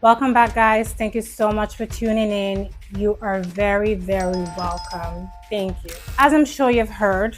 Welcome back, guys. Thank you so much for tuning in. You are very, very welcome. Thank you. As I'm sure you've heard,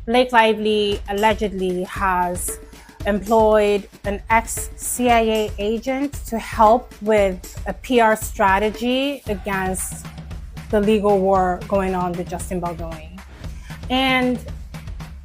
Blake Lively allegedly has employed an ex-CIA agent to help with a PR strategy against the legal war going on with Justin Baldoni. And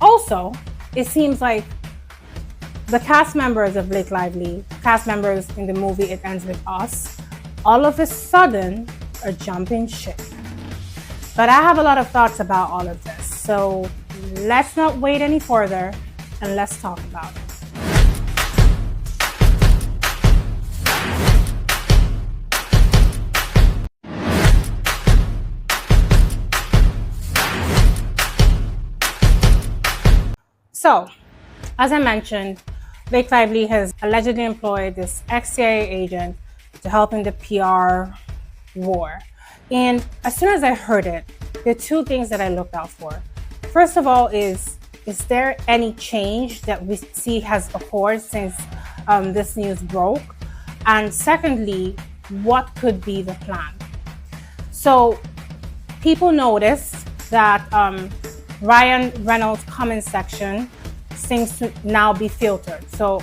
also, it seems like the cast members of Blake Lively, cast members in the movie It Ends With Us, all of a sudden are jumping ship. But I have a lot of thoughts about all of this. So let's not wait any further and let's talk about it. So, as I mentioned, Blake Lively has allegedly employed this ex-CIA agent to help in the PR war. And as soon as I heard it, there are two things that I looked out for. First of all is there any change that we see has occurred since this news broke? And secondly, what could be the plan? So people noticed that Ryan Reynolds' comment section seems to now be filtered. So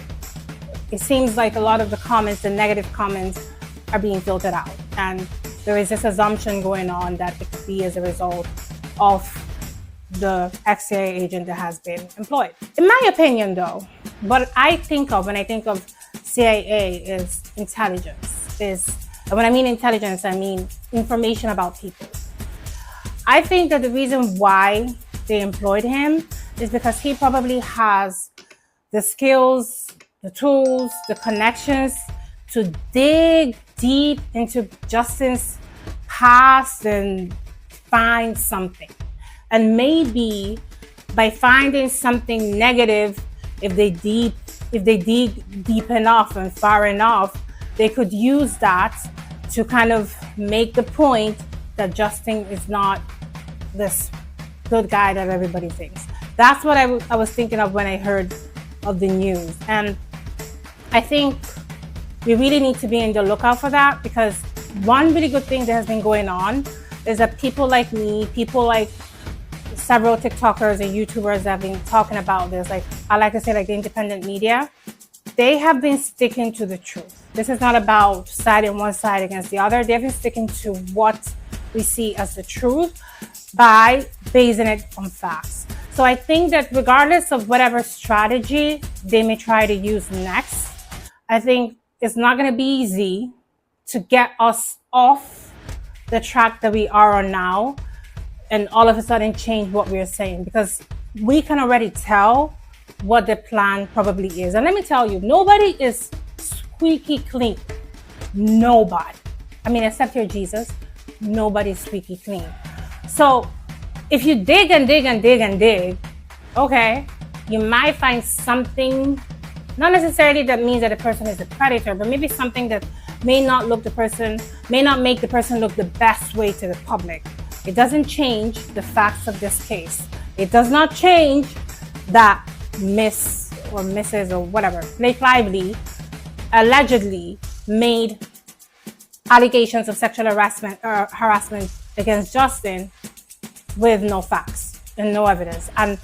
it seems like a lot of the comments, the negative comments, are being filtered out. And there is this assumption going on that it could be as a result of the ex-CIA agent that has been employed. In my opinion, though, what I think of when I think of CIA is intelligence. And when I mean intelligence, I mean information about people. I think that the reason why they employed him is because he probably has the skills, the tools, the connections to dig deep into Justin's past and find something. And maybe by finding something negative, if they dig deep enough and far enough, they could use that to kind of make the point that Justin is not this good guy that everybody thinks. That's what I was thinking of when I heard of the news. And I think we really need to be in the lookout for that, because one really good thing that has been going on is that people like me, people like several TikTokers and YouTubers that have been talking about this, like I like to say, like the independent media, they have been sticking to the truth. This is not about siding one side against the other. They've been sticking to what we see as the truth by basing it on facts. So I think that regardless of whatever strategy they may try to use next, I think it's not going to be easy to get us off the track that we are on now and all of a sudden change what we're saying, because we can already tell what the plan probably is. And let me tell you, nobody is squeaky clean. Nobody. I mean, except your Jesus, nobody's squeaky clean. So if you dig and dig and dig and dig, okay, you might find something, not necessarily that means that a person is a predator, but maybe something that may not make the person look the best way to the public. It doesn't change the facts of this case. It does not change that Miss or Mrs. or whatever, Blake Lively allegedly made allegations of sexual harassment against Justin with no facts and no evidence. And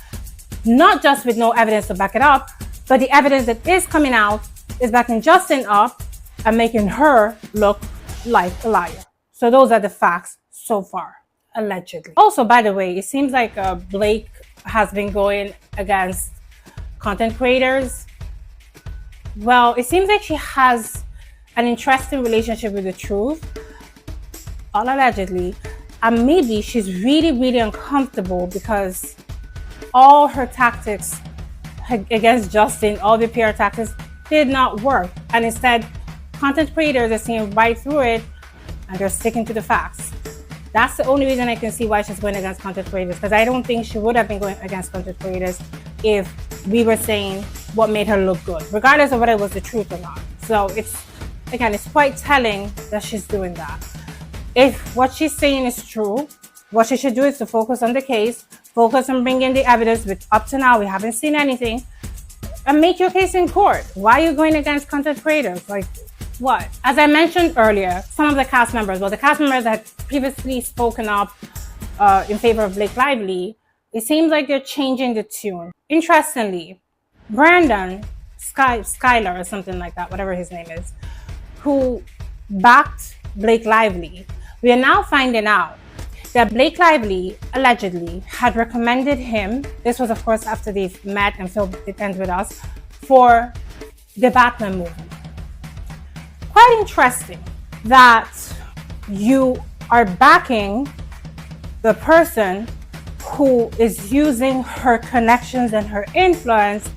not just with no evidence to back it up, but the evidence that is coming out is backing Justin up and making her look like a liar. So those are the facts so far, allegedly. Also, by the way, it seems like Blake has been going against content creators. Well, it seems like she has an interesting relationship with the truth, all allegedly. And maybe she's really, really uncomfortable because all her tactics against Justin, all the PR tactics, did not work. And instead, content creators are seeing right through it and they're sticking to the facts. That's the only reason I can see why she's going against content creators, because I don't think she would have been going against content creators if we were saying what made her look good, regardless of whether it was the truth or not. So it's quite telling that she's doing that. If what she's saying is true, what she should do is to focus on the case, focus on bringing the evidence, which up to now we haven't seen anything, and make your case in court. Why are you going against content creators? Like, what? As I mentioned earlier, some of the cast members, well, the cast members that had previously spoken up in favor of Blake Lively, it seems like they're changing the tune. Interestingly, Brandon Skylar or something like that, whatever his name is, who backed Blake Lively, we are now finding out that Blake Lively allegedly had recommended him, this was of course after they've met and filmed It Ends With Us, for the Batman movie. Quite interesting that you are backing the person who is using her connections and her influence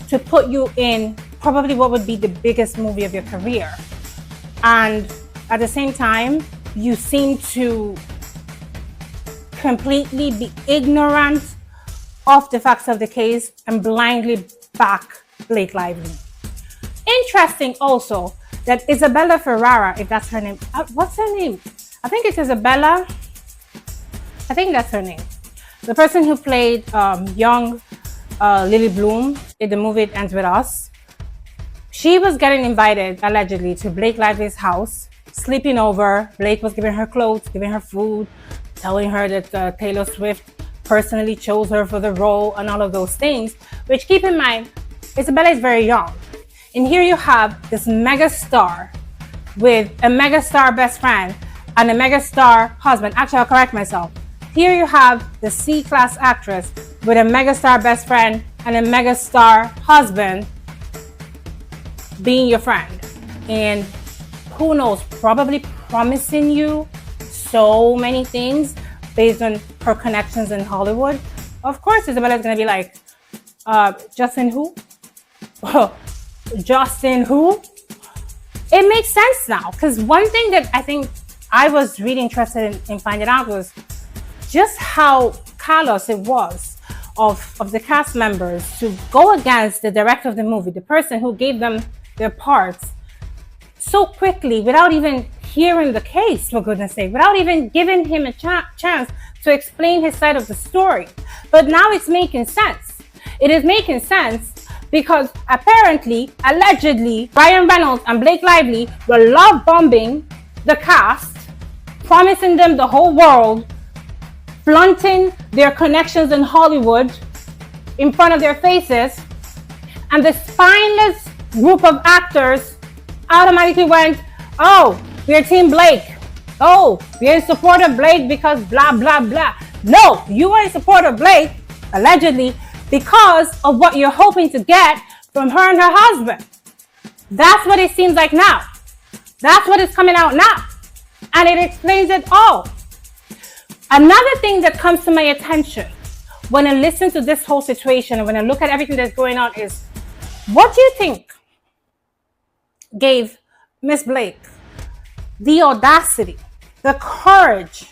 to put you in probably what would be the biggest movie of your career. And at the same time, you seem to completely be ignorant of the facts of the case and blindly back Blake Lively. Interesting also that Isabella Ferrara, if that's her name, what's her name? I think it's Isabella. I think that's her name. The person who played young Lily Bloom in the movie It Ends With Us. She was getting invited, allegedly, to Blake Lively's house, sleeping over. Blake was giving her clothes, giving her food, telling her that Taylor Swift personally chose her for the role and all of those things. Which, keep in mind, Isabella is very young. And here you have this mega star with a mega star best friend and a mega star husband. Actually, I'll correct myself. Here you have the C-class actress with a mega star best friend and a mega star husband being your friend. And who knows, probably promising you so many things based on her connections in Hollywood. Of course, Isabella's gonna be like, Justin who? Justin who? It makes sense now, because one thing that I think I was really interested in finding out was just how callous it was of the cast members to go against the director of the movie, the person who gave them their parts, so quickly without even hearing the case, for goodness sake, without even giving him a chance to explain his side of the story. But now it's making sense. It is making sense because apparently, allegedly, Ryan Reynolds and Blake Lively were love bombing the cast, promising them the whole world, flaunting their connections in Hollywood in front of their faces, and the spineless group of actors automatically went, oh, we're Team Blake. Oh, we're in support of Blake because blah, blah, blah. No, you are in support of Blake, allegedly, because of what you're hoping to get from her and her husband. That's what it seems like now. That's what is coming out now. And it explains it all. Another thing that comes to my attention when I listen to this whole situation and when I look at everything that's going on is, what do you think gave Miss Blake the audacity, the courage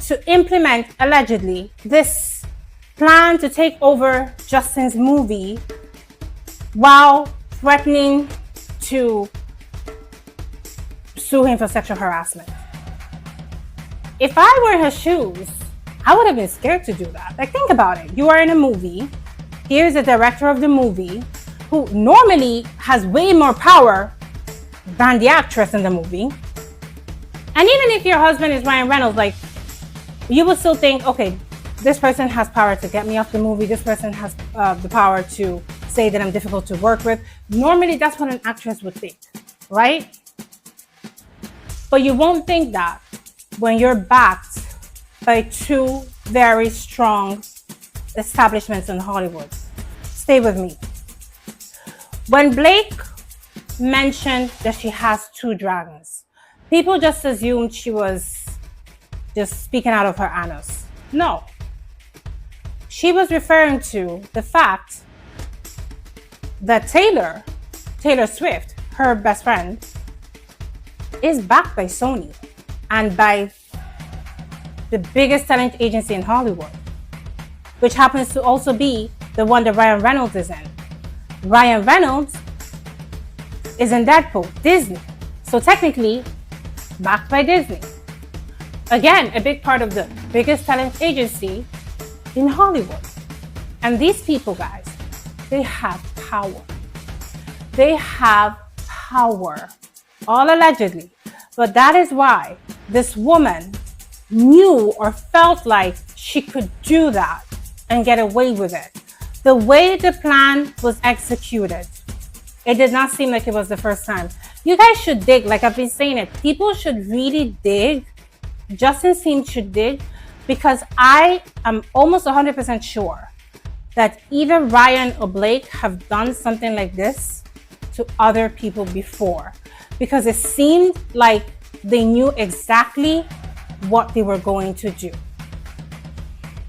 to implement, allegedly, this plan to take over Justin's movie while threatening to sue him for sexual harassment? If I were in her shoes, I would have been scared to do that. Like, think about it. You are in a movie. Here's the director of the movie who normally has way more power than the actress in the movie. And even if your husband is Ryan Reynolds, like, you would still think, okay, this person has power to get me off the movie. This person has the power to say that I'm difficult to work with. Normally, that's what an actress would think, right? But you won't think that when you're backed by two very strong establishments in Hollywood. Stay with me. When Blake mentioned that she has two dragons, people just assumed she was just speaking out of her anus. No. She was referring to the fact that Taylor Swift, her best friend, is backed by Sony and by the biggest talent agency in Hollywood, which happens to also be the one that Ryan Reynolds is in. Ryan Reynolds is in Deadpool, Disney. So technically, backed by Disney. Again, a big part of the biggest talent agency in Hollywood. And these people, guys, they have power. They have power. all allegedly, but that is why this woman knew or felt like she could do that and get away with it. The way the plan was executed, it did not seem like it was the first time. You guys should dig, like I've been saying it. People should really dig. Justin's team should dig, because I am almost 100% sure that either Ryan or Blake have done something like this to other people before, because it seemed like they knew exactly what they were going to do.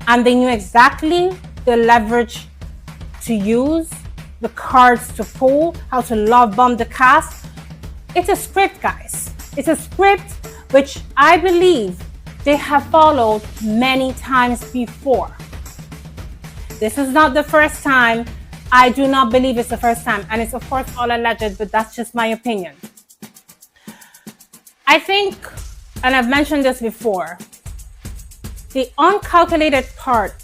And they knew exactly the leverage to use, the cards to pull, how to love bomb the cast. It's a script, guys. It's a script which I believe they have followed many times before. This is not the first time. I do not believe it's the first time. And it's of course all alleged, but that's just my opinion. I think, and I've mentioned this before, the uncalculated part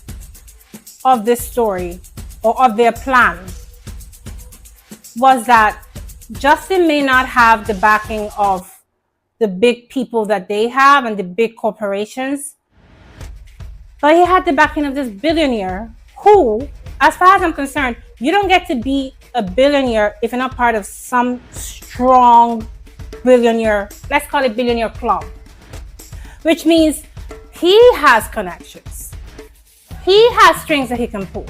of this story, or of their plan, was that Justin may not have the backing of the big people that they have and the big corporations, but he had the backing of this billionaire who, as far as I'm concerned, you don't get to be a billionaire if you're not part of some strong billionaire, let's call it billionaire club, which means he has connections. He has strings that he can pull.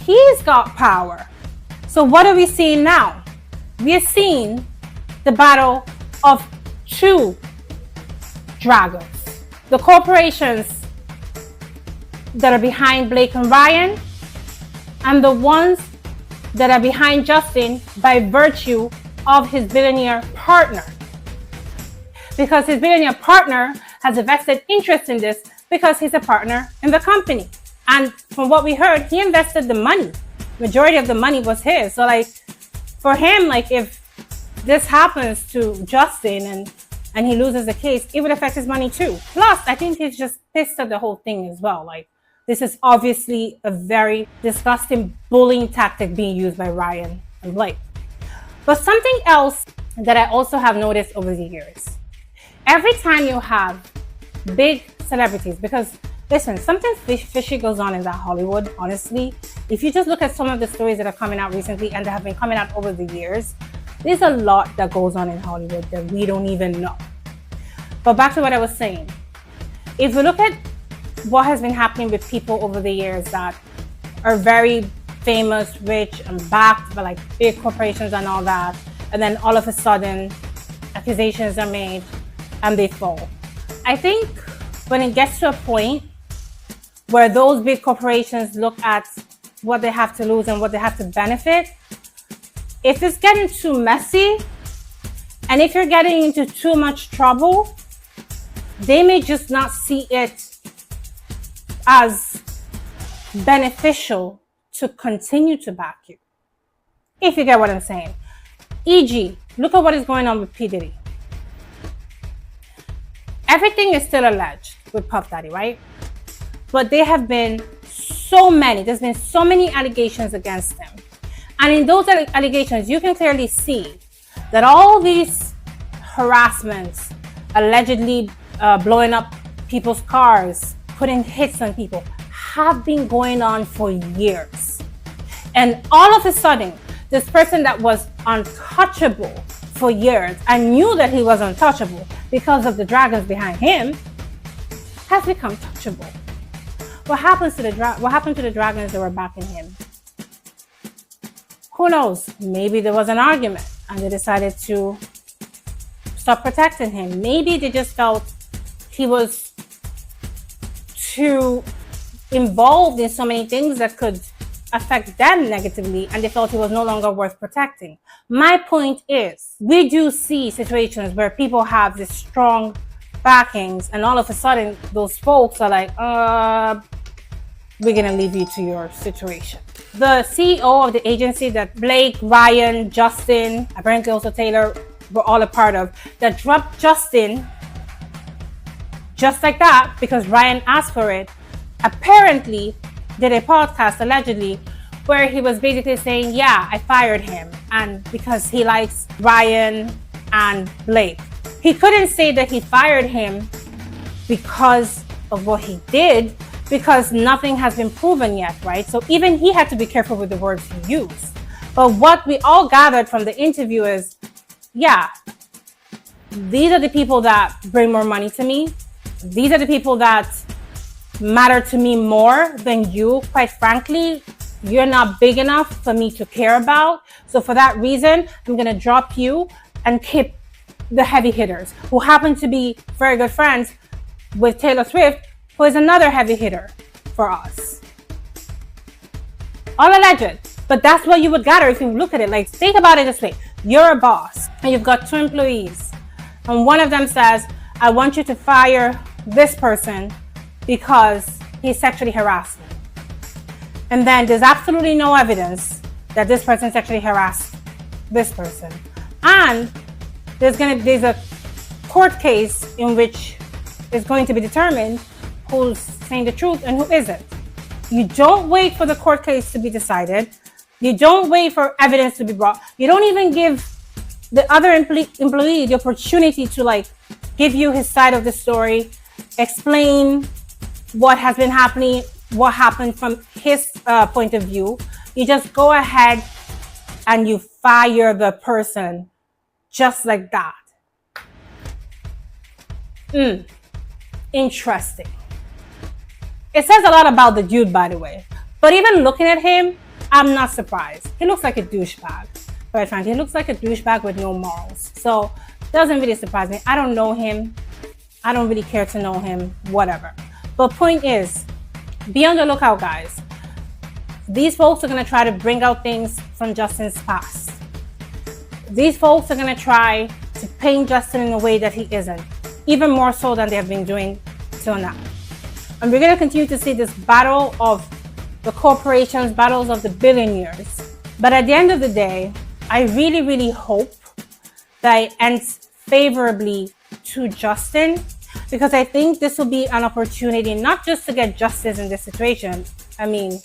He's got power. So what are we seeing now? We are seeing the battle of two dragons. The corporations that are behind Blake and Ryan, and the ones that are behind Justin by virtue of his billionaire partner. Because his billionaire partner has a vested interest in this because he's a partner in the company. And from what we heard, he invested the money. Majority of the money was his. So like, for him, like if this happens to Justin and he loses the case, it would affect his money too. Plus, I think he's just pissed at the whole thing as well. Like, this is obviously a very disgusting bullying tactic being used by Ryan and Blake. But something else that I also have noticed over the years, every time you have big celebrities, because listen, something fishy goes on in that Hollywood, honestly. If you just look at some of the stories that are coming out recently and that have been coming out over the years, there's a lot that goes on in Hollywood that we don't even know. But back to what I was saying. If you look at what has been happening with people over the years that are very famous, rich, and backed by like big corporations and all that, and then all of a sudden accusations are made and they fall. I think when it gets to a point where those big corporations look at what they have to lose and what they have to benefit, if it's getting too messy and if you're getting into too much trouble, they may just not see it as beneficial to continue to back you. If you get what I'm saying. E.g., look at what is going on with P. Diddy. Everything is still alleged with Puff Daddy, right? But there have been there's been so many allegations against him. And in those allegations, you can clearly see that all these harassments, allegedly blowing up people's cars, putting hits on people, have been going on for years. And all of a sudden, this person that was untouchable for years and knew that he was untouchable because of the dragons behind him, has become touchable. What happened to the dragons that were backing him? Who knows? Maybe there was an argument and they decided to stop protecting him. Maybe they just felt he was too involved in so many things that could affect them negatively and they felt he was no longer worth protecting. My point is, we do see situations where people have this strong backings and all of a sudden those folks are like, we're gonna leave you to your situation. The CEO of the agency that Blake, Ryan, Justin, apparently also Taylor were all a part of, that dropped Justin just like that because Ryan asked for it, apparently did a podcast allegedly where he was basically saying, yeah, I fired him, and because he likes Ryan and Blake. He couldn't say that he fired him because of what he did, because nothing has been proven yet, right? So even he had to be careful with the words he used. But what we all gathered from the interview is, yeah, these are the people that bring more money to me. These are the people that matter to me more than you. Quite frankly, you're not big enough for me to care about. So for that reason, I'm going to drop you and keep the heavy hitters, who happen to be very good friends with Taylor Swift, who is another heavy hitter for us. All alleged. But that's what you would gather if you look at it. Like, think about it this way. You're a boss and you've got 2 employees. And one of them says, I want you to fire this person because he sexually harassed me. And then there's absolutely no evidence that this person sexually harassed this person. And there's a court case in which it's going to be determined who's saying the truth and who isn't. You don't wait for the court case to be decided. You don't wait for evidence to be brought. You don't even give the other employee the opportunity to like give you his side of the story, explain what has been happening, what happened from his point of view. You just go ahead and you fire the person just like that. Interesting. It says a lot about the dude, by the way. But even looking at him, I'm not surprised. He looks like a douchebag. Quite frankly, he looks like a douchebag with no morals. So it doesn't really surprise me. I don't know him. I don't really care to know him, whatever. But point is, be on the lookout, guys. These folks are going to try to bring out things from Justin's past. These folks are going to try to paint Justin in a way that he isn't, even more so than they have been doing till now. And we're going to continue to see this battle of the corporations, battles of the billionaires. But at the end of the day, I really, really hope that it ends favorably to Justin, because I think this will be an opportunity not just to get justice in this situation. I mean,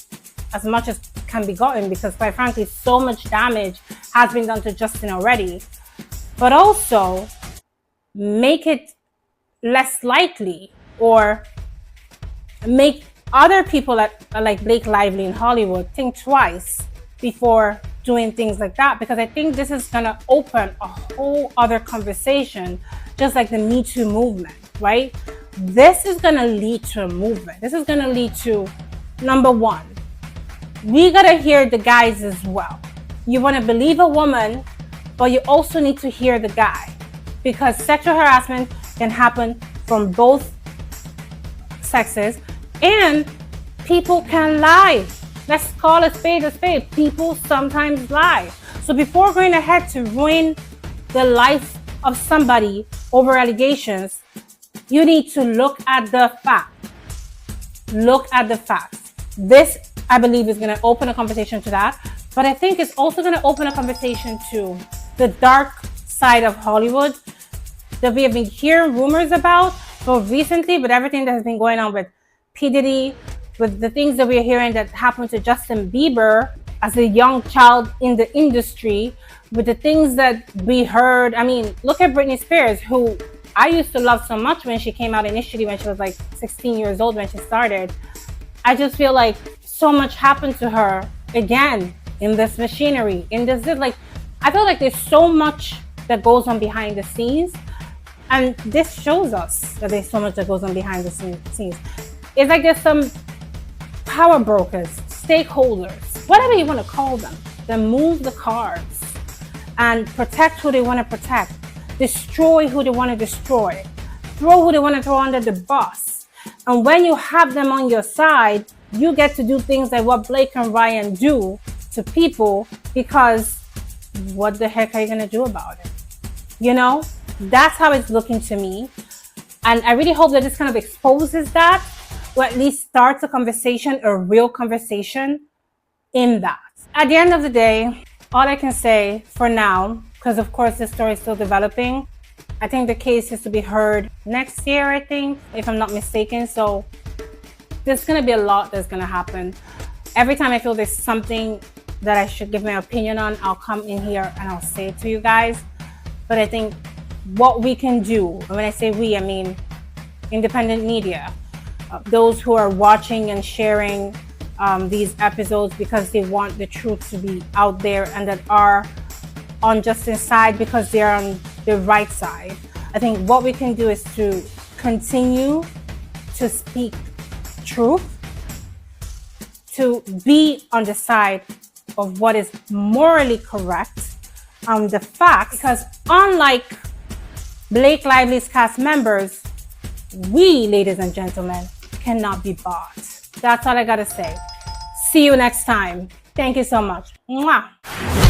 as much as can be gotten, because quite frankly, so much damage has been done to Justin already, but also make it less likely or make other people like Blake Lively in Hollywood think twice before doing things like that, because I think this is going to open a whole other conversation, just like the Me Too movement, right? This is going to lead to a movement. This is going to lead to, number one, we got to hear the guys as well. You want to believe a woman, but you also need to hear the guy, because sexual harassment can happen from both sexes, and people can lie. Let's call a spade a spade. People sometimes lie. So before going ahead to ruin the life of somebody over allegations, you need to look at the fact. Look at the facts. This, I believe, is going to open a conversation to that. But I think it's also going to open a conversation to the dark side of Hollywood that we have been hearing rumors about. But recently, with everything that has been going on with P. Diddy, with the things that we're hearing that happened to Justin Bieber as a young child in the industry, with the things that we heard. I mean, look at Britney Spears, who I used to love so much when she came out initially, when she was like 16 years old when she started. I just feel like so much happened to her again in this machinery, in this, like, I feel like there's so much that goes on behind the scenes, and this shows us that there's so much that goes on behind the scenes. It's like there's some power brokers, stakeholders, whatever you want to call them, that move the cards and protect who they want to protect, destroy who they want to destroy, throw who they want to throw under the bus. And when you have them on your side, you get to do things like what Blake and Ryan do to people, because what the heck are you going to do about it? You know, that's how it's looking to me. And I really hope that this kind of exposes that, or at least starts a conversation, a real conversation in that. At the end of the day, all I can say for now, because of course this story is still developing, I think the case is to be heard next year, I think, if I'm not mistaken. So there's going to be a lot that's going to happen. Every time I feel there's something that I should give my opinion on, I'll come in here and I'll say it to you guys. But I think what we can do, and when I say we, I mean independent media, those who are watching and sharing these episodes because they want the truth to be out there, and that are on Justin's side because they're on the right side. I think what we can do is to continue to speak truth, to be on the side of what is morally correct, the facts, because unlike Blake Lively's cast members, we, ladies and gentlemen, cannot be bought. That's all I gotta say. See you next time. Thank you so much. Mwah.